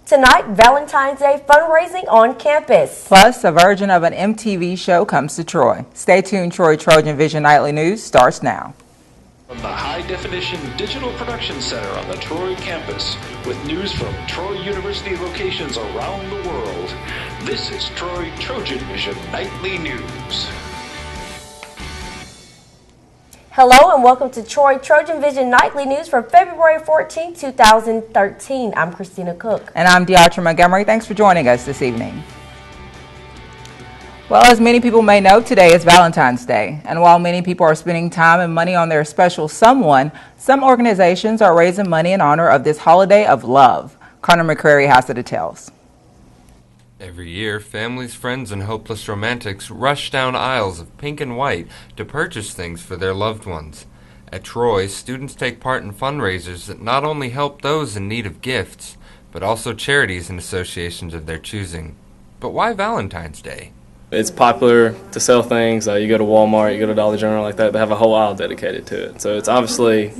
Tonight, Valentine's Day fundraising on campus. Plus, a version of an MTV show comes to Troy. Stay tuned, Troy. TrojanVision Nightly News starts now. From the high-definition digital production center on the Troy campus, with news from Troy University locations around the world, this is Troy TrojanVision Nightly News. Hello and welcome to Troy TrojanVision Nightly News for February 14, 2013. I'm Christina Cook. And I'm Deatra Montgomery. Thanks for joining us this evening. Well, as many people may know, today is Valentine's Day. And while many people are spending time and money on their special someone, some organizations are raising money in honor of this holiday of love. Connor McCrary has the details. Every year, families, friends, and hopeless romantics rush down aisles of pink and white to purchase things for their loved ones. At Troy, students take part in fundraisers that not only help those in need of gifts, but also charities and associations of their choosing. But why Valentine's Day? It's popular to sell things. You go to Walmart, you go to Dollar General like that, they have a whole aisle dedicated to it. So it's obviously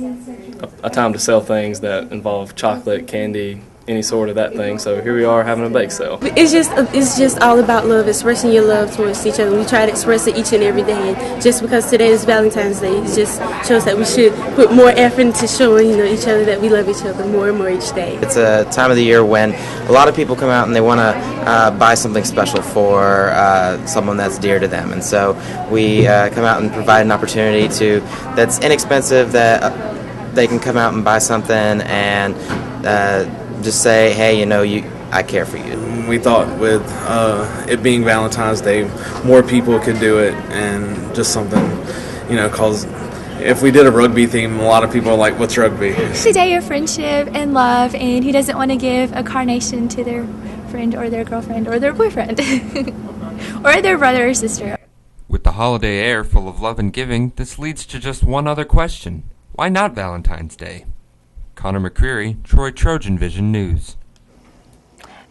a time to sell things that involve chocolate, candy, any sort of that thing. So here we are having a bake sale. It's just all about love, expressing your love towards each other. We try to express it each and every day. And just because today is Valentine's Day, it just shows that we should put more effort into showing each other that we love each other more and more each day. It's a time of the year when a lot of people come out and they want to buy something special for someone that's dear to them. And so we come out and provide an opportunity that's inexpensive, that they can come out and buy something and just say, hey, I care for you. We thought with it being Valentine's Day, more people could do it, and just something, because if we did a rugby theme, a lot of people are like, what's rugby? It's a day of friendship and love, and who doesn't want to give a carnation to their friend or their girlfriend or their boyfriend or their brother or sister? With the holiday air full of love and giving, this leads to just one other question. Why not Valentine's Day? Connor McCreary, Troy TrojanVision News.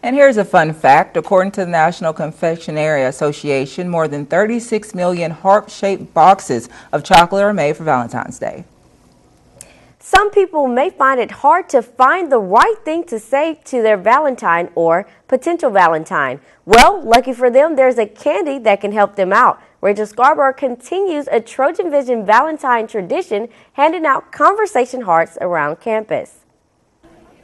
And here's a fun fact. According to the National Confectionery Association, more than 36 million heart-shaped boxes of chocolate are made for Valentine's Day. Some people may find it hard to find the right thing to say to their Valentine or potential Valentine. Well, lucky for them, there's a candy that can help them out. Rachel Scarborough continues a TrojanVision Valentine tradition, handing out conversation hearts around campus.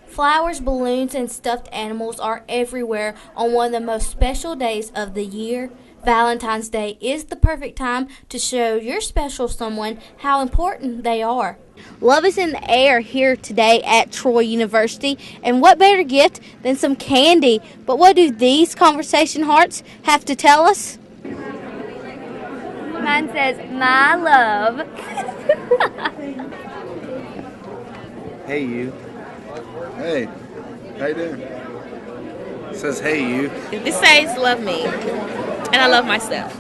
Flowers, balloons, and stuffed animals are everywhere on one of the most special days of the year. Valentine's Day is the perfect time to show your special someone how important they are. Love is in the air here today at Troy University, and what better gift than some candy? But what do these conversation hearts have to tell us? Mine says, my love. Hey, you. Hey, how you doing? It says, hey, you. It says, love me, and I love myself.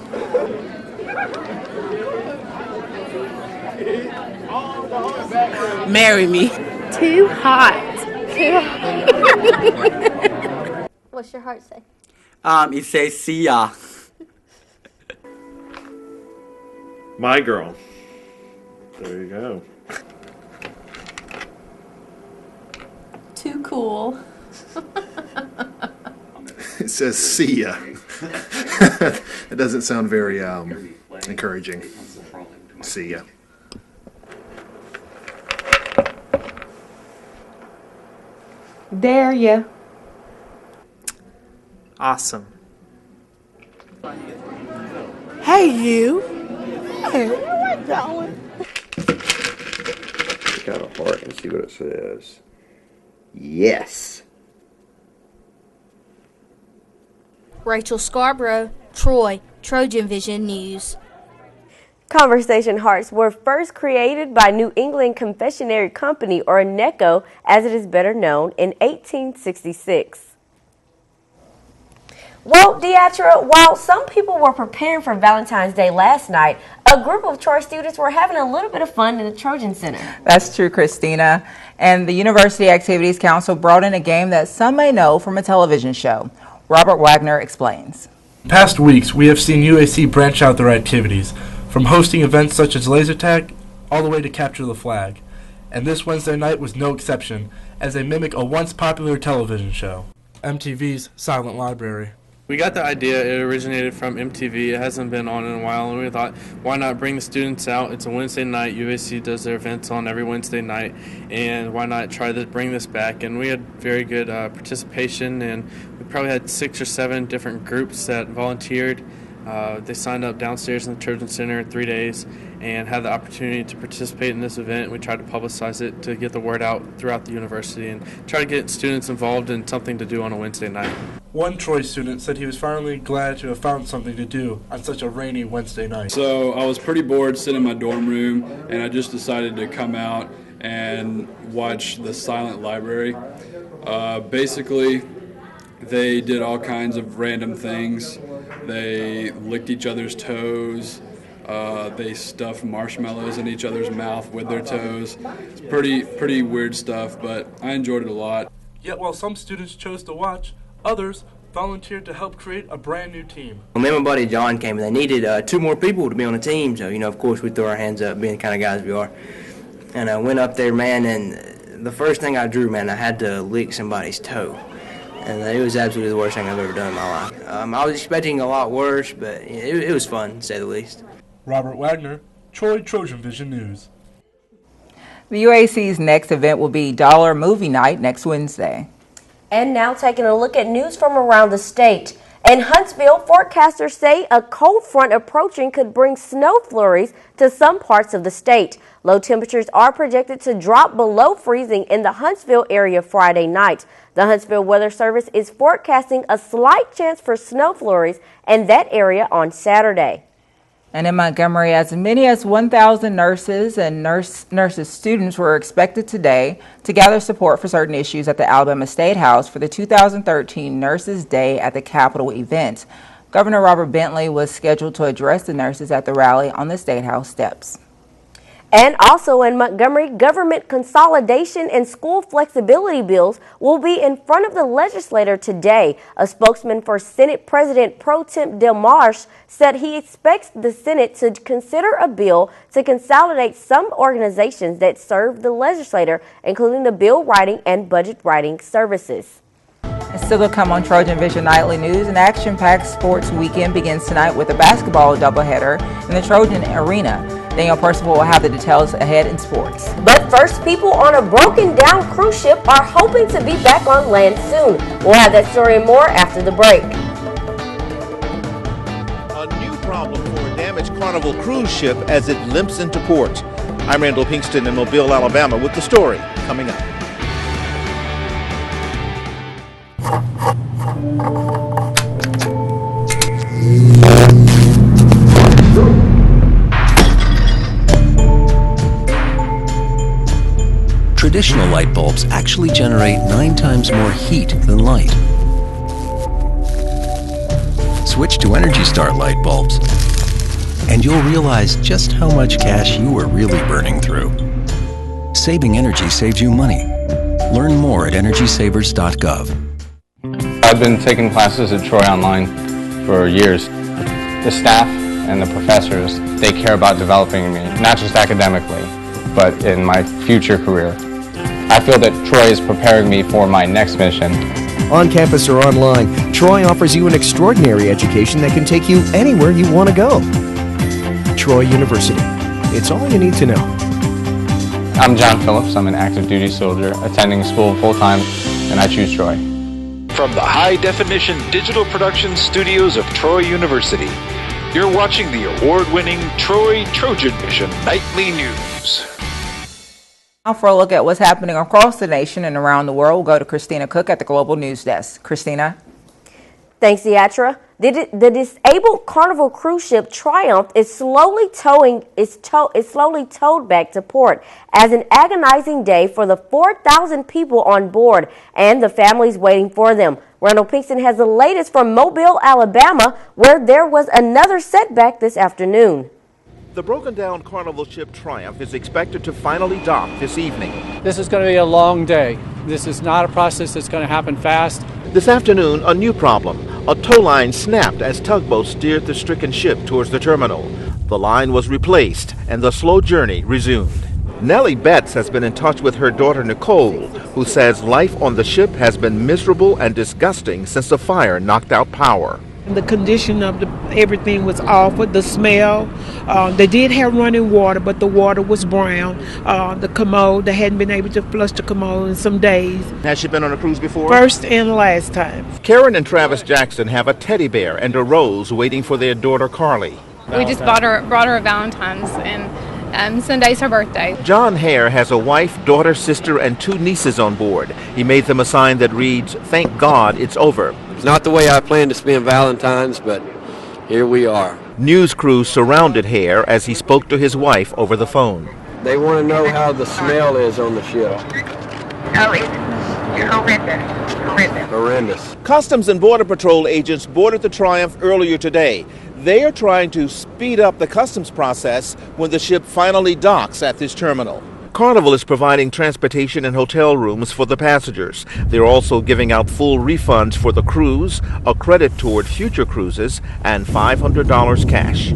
Marry me. Too hot. Too hot. What's your heart say? It says, see ya. My girl. There you go. Too cool. It says, see ya. It doesn't sound very encouraging. See ya. Dare ya. Awesome. Hey, you. Hey, where am I going? Take out a heart and see what it says. Yes. Rachel Scarborough, Troy TrojanVision News. Conversation hearts were first created by New England Confectionery Company, or NECO, as it is better known, in 1866. Well, Deatra, while some people were preparing for Valentine's Day last night, a group of Troy students were having a little bit of fun in the Trojan Center. That's true, Christina. And the University Activities Council brought in a game that some may know from a television show. Robert Wagner explains. Past weeks, we have seen UAC branch out their activities, from hosting events such as laser tag all the way to capture the flag. And this Wednesday night was no exception, as they mimic a once popular television show. MTV's Silent Library. We got the idea, it originated from MTV. It hasn't been on in a while, and we thought, why not bring the students out? It's a Wednesday night. UAC does their events on every Wednesday night, and why not try to bring this back? And we had very good participation, and we probably had 6 or 7 different groups that volunteered. They signed up downstairs in the Trojan Center 3 days and had the opportunity to participate in this event. We tried to publicize it to get the word out throughout the university and try to get students involved in something to do on a Wednesday night. One Troy student said he was finally glad to have found something to do on such a rainy Wednesday night. So I was pretty bored sitting in my dorm room, and I just decided to come out and watch the Silent Library. Basically, they did all kinds of random things. They licked each other's toes. They stuffed marshmallows in each other's mouth with their toes. It's pretty weird stuff, but I enjoyed it a lot. Yet while some students chose to watch, others volunteered to help create a brand new team. Well, me and my buddy John came, and they needed 2 more people to be on the team. So, of course, we threw our hands up, being the kind of guys we are. And I went up there, man, and the first thing I drew, man, I had to lick somebody's toe. And it was absolutely the worst thing I've ever done in my life. I was expecting a lot worse, but it was fun, to say the least. Robert Wagner, Troy TrojanVision News. The UAC's next event will be Dollar Movie Night next Wednesday. And now taking a look at news from around the state. In Huntsville, forecasters say a cold front approaching could bring snow flurries to some parts of the state. Low temperatures are projected to drop below freezing in the Huntsville area Friday night. The Huntsville Weather Service is forecasting a slight chance for snow flurries in that area on Saturday. And in Montgomery, as many as 1,000 nurses and nurses students were expected today to gather support for certain issues at the Alabama State House for the 2013 Nurses Day at the Capitol event. Governor Robert Bentley was scheduled to address the nurses at the rally on the State House steps. And also in Montgomery, government consolidation and school flexibility bills will be in front of the legislature today. A spokesman for Senate President Pro Tem DelMarche said he expects the Senate to consider a bill to consolidate some organizations that serve the legislature, including the bill writing and budget writing services. Still to come on TrojanVision Nightly News, an action-packed sports weekend begins tonight with a basketball doubleheader in the Trojan Arena. Daniel Percival will have the details ahead in sports. But first, people on a broken-down cruise ship are hoping to be back on land soon. We'll have that story and more after the break. A new problem for a damaged Carnival cruise ship as it limps into port. I'm Randall Pinkston in Mobile, Alabama with the story coming up. Traditional light bulbs actually generate 9 times more heat than light. Switch to Energy Star light bulbs, and you'll realize just how much cash you were really burning through. Saving energy saves you money. Learn more at energysavers.gov. I've been taking classes at Troy Online for years. The staff and the professors, they care about developing me, not just academically, but in my future career. I feel that Troy is preparing me for my next mission. On campus or online, Troy offers you an extraordinary education that can take you anywhere you want to go. Troy University. It's all you need to know. I'm John Phillips. I'm an active duty soldier attending school full-time, and I choose Troy. From the high-definition digital production studios of Troy University, you're watching the award-winning Troy TrojanVision Nightly News. Now for a look at what's happening across the nation and around the world, we'll go to Christina Cook at the Global News Desk. Christina. Thanks, Deatra. The disabled Carnival cruise ship Triumph is slowly towed back to port as an agonizing day for the 4,000 people on board and the families waiting for them. Randall Pinkston has the latest from Mobile, Alabama, where there was another setback this afternoon. The broken-down Carnival ship Triumph is expected to finally dock this evening. This is going to be a long day. This is not a process that's going to happen fast. This afternoon, a new problem. A tow line snapped as tugboats steered the stricken ship towards the terminal. The line was replaced and the slow journey resumed. Nellie Betts has been in touch with her daughter Nicole, who says life on the ship has been miserable and disgusting since the fire knocked out power. The condition of everything was awful. The smell. They did have running water, but the water was brown. The commode, they hadn't been able to flush the commode in some days. Has she been on a cruise before? First and last time. Karen and Travis Jackson have a teddy bear and a rose waiting for their daughter Carly. We just brought her a Valentine's, and Sunday's her birthday. John Hare has a wife, daughter, sister, and 2 nieces on board. He made them a sign that reads, "Thank God it's over." It's not the way I planned to spend Valentine's, but here we are. News crews surrounded Hare as he spoke to his wife over the phone. They want to know how the smell is on the ship. Oh, it's horrendous. Horrendous. Customs and Border Patrol agents boarded the Triumph earlier today. They are trying to speed up the customs process when the ship finally docks at this terminal. Carnival is providing transportation and hotel rooms for the passengers. They're also giving out full refunds for the cruise, a credit toward future cruises, and $500 cash.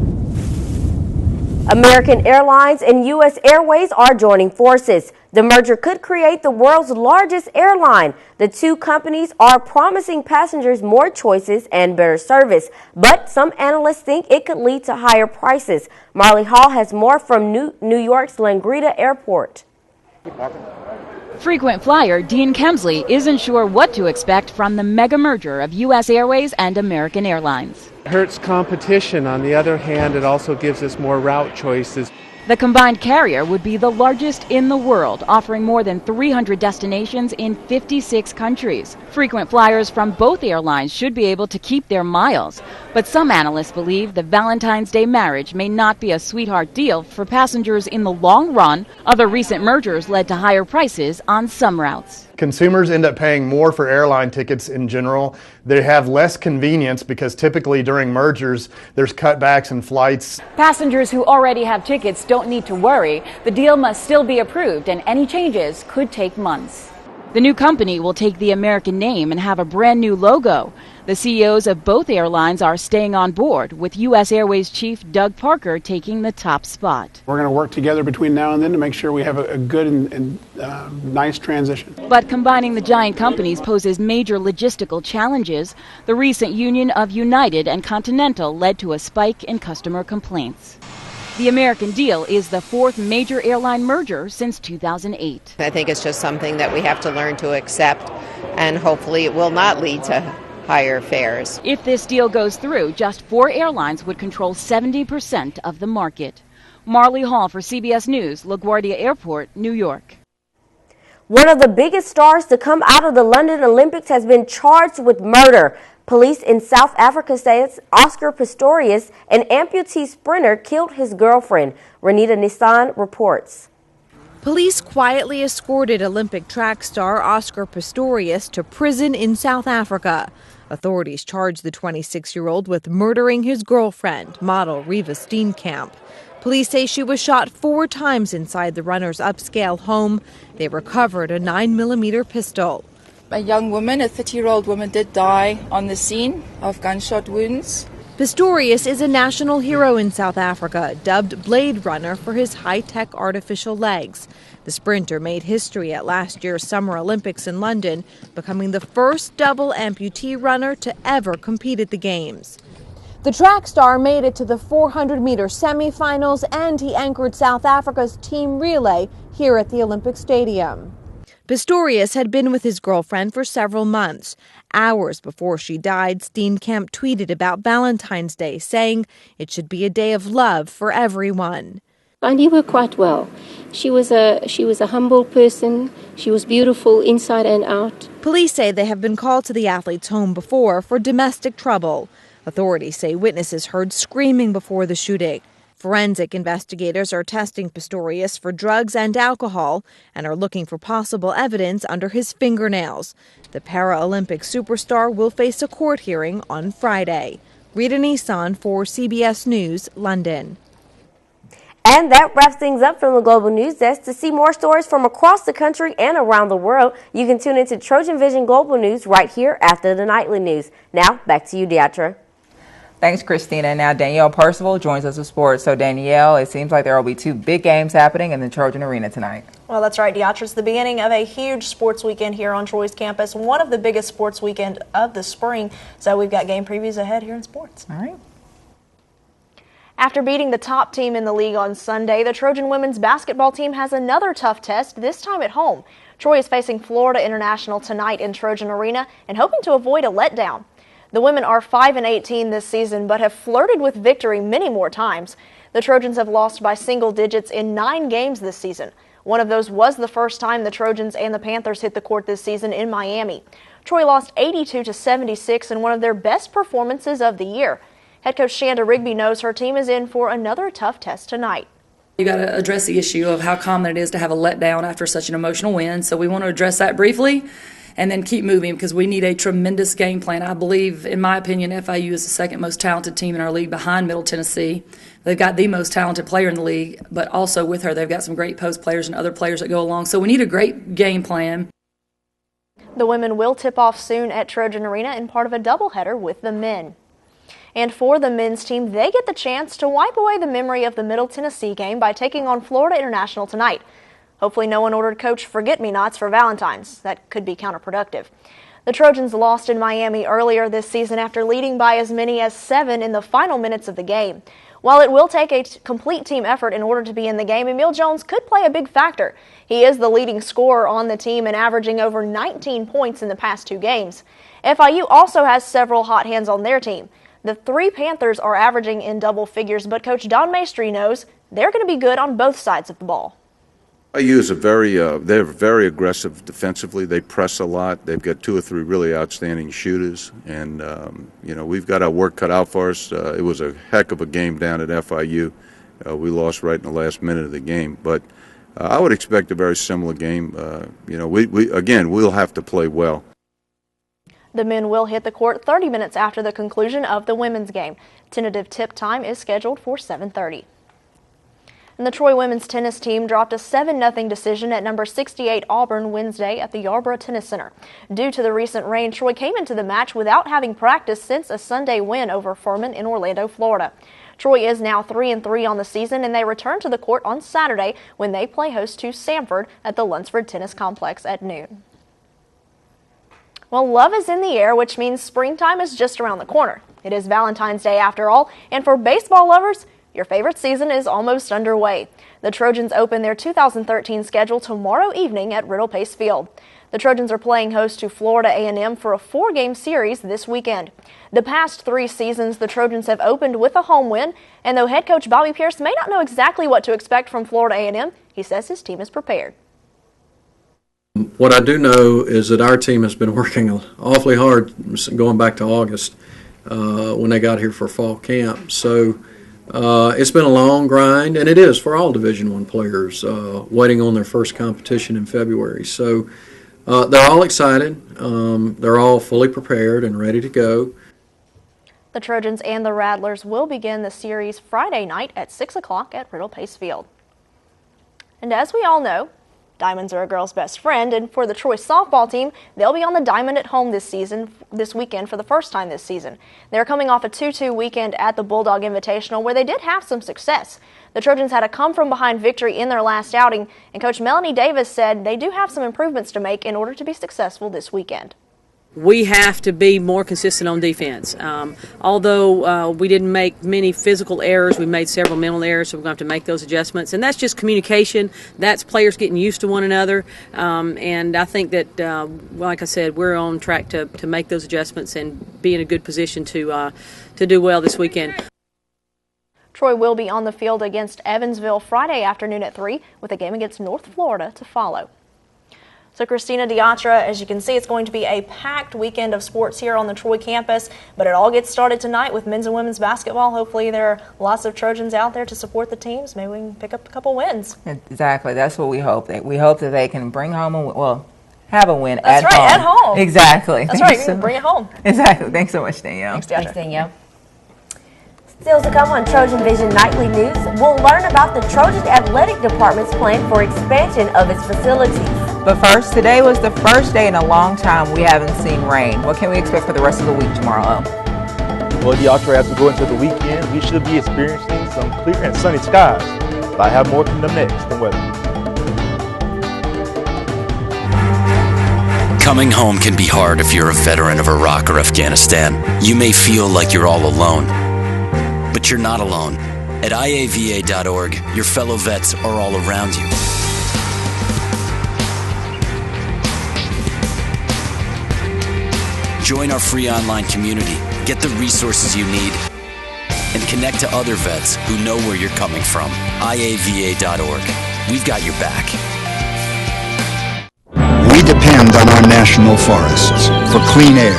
American Airlines and U.S. Airways are joining forces. The merger could create the world's largest airline. The two companies are promising passengers more choices and better service, but some analysts think it could lead to higher prices. Marley Hall has more from New York's LaGuardia Airport. Frequent flyer Dean Kemsley isn't sure what to expect from the mega merger of U.S. Airways and American Airlines. It hurts competition. On the other hand, it also gives us more route choices. The combined carrier would be the largest in the world, offering more than 300 destinations in 56 countries. Frequent flyers from both airlines should be able to keep their miles, but some analysts believe the Valentine's Day marriage may not be a sweetheart deal for passengers in the long run. Other recent mergers led to higher prices on some routes. Consumers end up paying more for airline tickets in general. They have less convenience because typically during mergers, there's cutbacks in flights. Passengers who already have tickets don't need to worry. The deal must still be approved, and any changes could take months. The new company will take the American name and have a brand new logo. The CEOs of both airlines are staying on board, with U.S. Airways Chief Doug Parker taking the top spot. We're going to work together between now and then to make sure we have a good and nice transition. But combining the giant companies poses major logistical challenges. The recent union of United and Continental led to a spike in customer complaints. The American deal is the fourth major airline merger since 2008. I think it's just something that we have to learn to accept, and hopefully it will not lead to higher fares. If this deal goes through, just 4 airlines would control 70% of the market. Marley Hall for CBS News, LaGuardia Airport, New York. One of the biggest stars to come out of the London Olympics has been charged with murder. Police in South Africa say Oscar Pistorius, an amputee sprinter, killed his girlfriend. Renita Nissan reports. Police quietly escorted Olympic track star Oscar Pistorius to prison in South Africa. Authorities charged the 26-year-old with murdering his girlfriend, model Reva Steenkamp. Police say she was shot 4 times inside the runner's upscale home. They recovered a 9mm pistol. A young woman, a 30-year-old woman, did die on the scene of gunshot wounds. Pistorius is a national hero in South Africa, dubbed Blade Runner for his high-tech artificial legs. The sprinter made history at last year's Summer Olympics in London, becoming the first double amputee runner to ever compete at the Games. The track star made it to the 400-meter semifinals, and he anchored South Africa's team relay here at the Olympic Stadium. Pistorius had been with his girlfriend for several months. Hours before she died, Steenkamp tweeted about Valentine's Day, saying it should be a day of love for everyone. I knew her quite well. She was a humble person. She was beautiful inside and out. Police say they have been called to the athlete's home before for domestic trouble. Authorities say witnesses heard screaming before the shooting. Forensic investigators are testing Pistorius for drugs and alcohol and are looking for possible evidence under his fingernails. The Paralympic superstar will face a court hearing on Friday. Rita Nissan for CBS News, London. And that wraps things up from the Global News Desk. To see more stories from across the country and around the world, you can tune into Trojan Vision Global News right here after the nightly news. Now, back to you, Deatra. Thanks, Christina. Now Danielle Percival joins us with sports. So Danielle, it seems like there will be 2 big games happening in the Trojan Arena tonight. Well, that's right, Deatra. It's the beginning of a huge sports weekend here on Troy's campus, one of the biggest sports weekend of the spring. So we've got game previews ahead here in sports. All right. After beating the top team in the league on Sunday, the Trojan women's basketball team has another tough test, this time at home. Troy is facing Florida International tonight in Trojan Arena and hoping to avoid a letdown. The women are 5-18 this season, but have flirted with victory many more times. The Trojans have lost by single digits in 9 games this season. One of those was the first time the Trojans and the Panthers hit the court this season in Miami. Troy lost 82-76 in one of their best performances of the year. Head coach Shanda Rigby knows her team is in for another tough test tonight. You got to address the issue of how common it is to have a letdown after such an emotional win. So we want to address that briefly and then keep moving because we need a tremendous game plan. I believe, in my opinion, FIU is the second most talented team in our league behind Middle Tennessee. They've got the most talented player in the league, but also with her, they've got some great post players and other players that go along. So we need a great game plan. The women will tip off soon at Trojan Arena in part of a doubleheader with the men. And for the men's team, they get the chance to wipe away the memory of the Middle Tennessee game by taking on Florida International tonight. Hopefully no one ordered Coach forget-me-nots for Valentines. That could be counterproductive. The Trojans lost in Miami earlier this season after leading by as many as 7 in the final minutes of the game. While it will take a complete team effort in order to be in the game, Emil Jones could play a big factor. He is the leading scorer on the team and averaging over 19 points in the past 2 games. FIU also has several hot hands on their team. The 3 Panthers are averaging in double figures, but Coach Don Maestri knows they're going to be good on both sides of the ball. FIU is they're very aggressive defensively. They press a lot. They've got 2 or 3 really outstanding shooters, and we've got our work cut out for us. It was a heck of a game down at FIU. We lost right in the last minute of the game, but I would expect a very similar game. We'll have to play well. The men will hit the court 30 minutes after the conclusion of the women's game. Tentative tip time is scheduled for 7:30. And the Troy women's tennis team dropped a 7-0 decision at number 68 Auburn Wednesday at the Yarborough Tennis Center. Due to the recent rain, Troy came into the match without having practiced since a Sunday win over Furman in Orlando, Florida. Troy is now 3-3 on the season, and they return to the court on Saturday when they play host to Samford at the Lunsford Tennis Complex at noon. Well, love is in the air, which means springtime is just around the corner. It is Valentine's Day after all, and for baseball lovers, your favorite season is almost underway. The Trojans open their 2013 schedule tomorrow evening at Riddle Pace Field. The Trojans are playing host to Florida A&M for a 4-game series this weekend. The past 3 seasons, the Trojans have opened with a home win, and though head coach Bobby Pierce may not know exactly what to expect from Florida A&M, he says his team is prepared. What I do know is that our team has been working awfully hard going back to August when they got here for fall camp. So it's been a long grind, and it is for all Division I players waiting on their first competition in February. So they're all excited. They're all fully prepared and ready to go. The Trojans and the Rattlers will begin the series Friday night at 6 o'clock at Riddle Pace Field. And as we all know, diamonds are a girl's best friend, and for the Troy softball team, they'll be on the diamond at home this weekend for the first time this season. They're coming off a 2-2 weekend at the Bulldog Invitational where they did have some success. The Trojans had a come-from-behind victory in their last outing, and Coach Melanie Davis said they do have some improvements to make in order to be successful this weekend. We have to be more consistent on defense. Although we didn't make many physical errors, we made several mental errors, so we're going to have to make those adjustments. And that's just communication. That's players getting used to one another. And I think that, like I said, we're on track to make those adjustments and be in a good position to do well this weekend. Troy will be on the field against Evansville Friday afternoon at 3 with a game against North Florida to follow. So Christina, Deatra, as you can see, it's going to be a packed weekend of sports here on the Troy campus, but it all gets started tonight with men's and women's basketball. Hopefully there are lots of Trojans out there to support the teams. Maybe we can pick up a couple wins. Exactly. That's what we hope. We hope that they can bring home have a win That's at right, home. At home. Exactly. That's right. You can bring it home. Exactly. Thanks so much, Danielle. Thanks, Deatra. Thanks, Danielle. Still to come on TrojanVision Nightly News, we'll learn about the Trojan Athletic Department's plan for expansion of its facilities. But first, today was the first day in a long time we haven't seen rain. What can we expect for the rest of the week tomorrow? Well, Deatra, as we go into the weekend, we should be experiencing some clear and sunny skies. But I have more coming up next than weather. Coming home can be hard if you're a veteran of Iraq or Afghanistan. You may feel like you're all alone, but you're not alone. At iava.org, your fellow vets are all around you. Join our free online community, get the resources you need, and connect to other vets who know where you're coming from. iava.org. We've got your back. We depend on our national forests for clean air,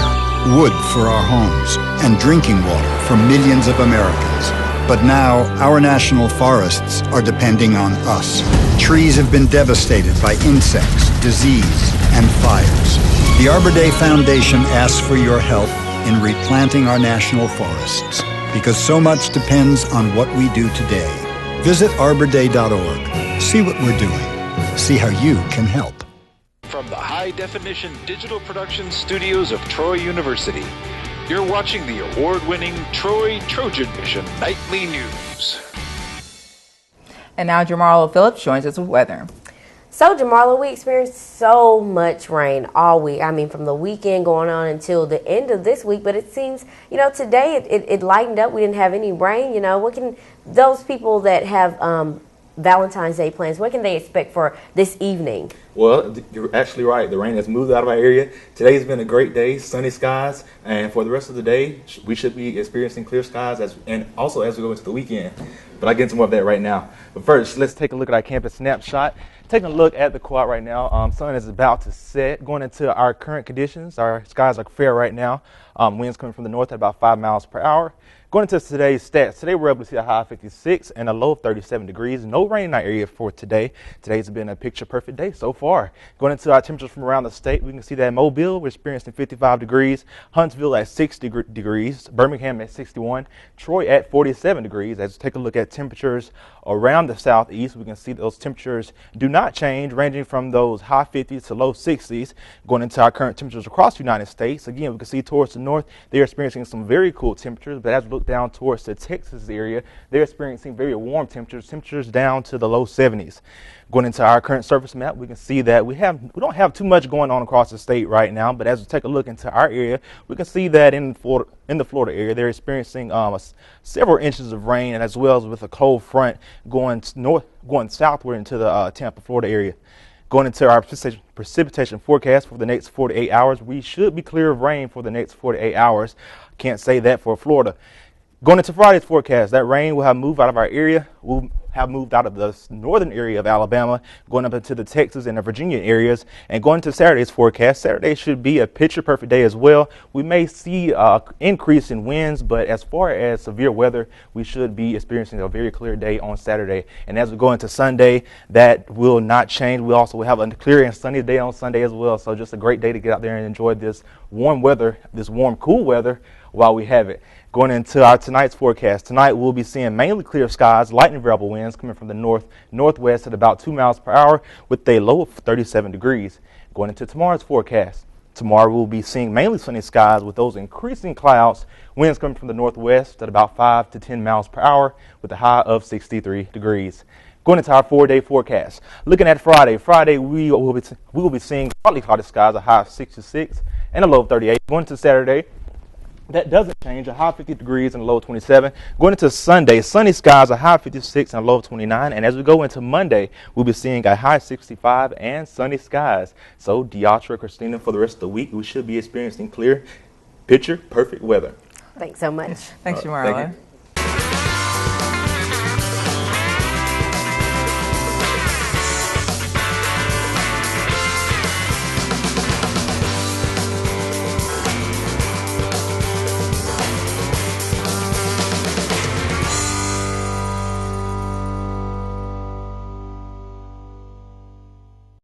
wood for our homes, and drinking water for millions of Americans. But now, our national forests are depending on us. Trees have been devastated by insects, disease, and fires. The Arbor Day Foundation asks for your help in replanting our national forests, because so much depends on what we do today. Visit arborday.org. See what we're doing. See how you can help. From the high-definition digital production studios of Troy University, you're watching the award-winning TrojanVision Nightly News. And now Jamarla Phillips joins us with weather. So, Jamarla, we experienced so much rain all week. I mean, from the weekend going on until the end of this week. But it seems, today it lightened up. We didn't have any rain. What can those people that have Valentine's Day plans, what can they expect for this evening? Well, you're actually right. The rain has moved out of our area. Today's been a great day, sunny skies, and for the rest of the day, we should be experiencing clear skies and also as we go into the weekend. But I'll get into more of that right now. But first, let's take a look at our campus snapshot. Taking a look at the quad right now, sun is about to set. Going into our current conditions, our skies are fair right now. Winds coming from the north at about 5 miles per hour. Going into today's stats, today we're able to see a high of 56 and a low of 37 degrees. No rain in our area for today. Today's been a picture-perfect day so far. Going into our temperatures from around the state, we can see that Mobile, we're experiencing 55 degrees. Huntsville at 60 degrees. Birmingham at 61. Troy at 47 degrees. As we take a look at temperatures around the southeast, we can see those temperatures do not change, ranging from those high 50s to low 60s. Going into our current temperatures across the United States, again, we can see towards the north, they're experiencing some very cool temperatures, but as we look down towards the Texas area, they're experiencing very warm temperatures down to the low 70s. Going into our current surface map, we can see that we don't have too much going on across the state right now, but as we take a look into our area, we can see that in the Florida area, they're experiencing several inches of rain, and as well as with a cold front going southward into the Tampa, Florida area. Going into our precipitation forecast for the next 48 hours, we should be clear of rain for the next 48 hours. Can't say that for Florida. Going into Friday's forecast, that rain will have moved out of our area. We'll have moved out of the northern area of Alabama, going up into the Texas and the Virginia areas. And going to Saturday's forecast, Saturday should be a picture-perfect day as well. We may see an increase in winds, but as far as severe weather, we should be experiencing a very clear day on Saturday. And as we go into Sunday, that will not change. We also will have a clear and sunny day on Sunday as well. So just a great day to get out there and enjoy this warm weather, this warm, cool weather while we have it. Going into our tonight's forecast, tonight we'll be seeing mainly clear skies, light and variable winds coming from the northwest at about 2 miles per hour with a low of 37 degrees. Going into tomorrow's forecast, tomorrow we'll be seeing mainly sunny skies with those increasing clouds, winds coming from the northwest at about 5 to 10 miles per hour with a high of 63 degrees. Going into our 4-day forecast, looking at Friday we will be seeing partly cloudy skies, a high of 66 and a low of 38. Going into Saturday, that doesn't change, a high of 50 degrees and a low of 27. Going into Sunday, sunny skies, a high of 56 and a low of 29. And as we go into Monday, we'll be seeing a high of 65 and sunny skies. So, Deatra, Christina, for the rest of the week, we should be experiencing clear, picture-perfect weather. Thanks so much. Thanks, Jamarla. Thank you.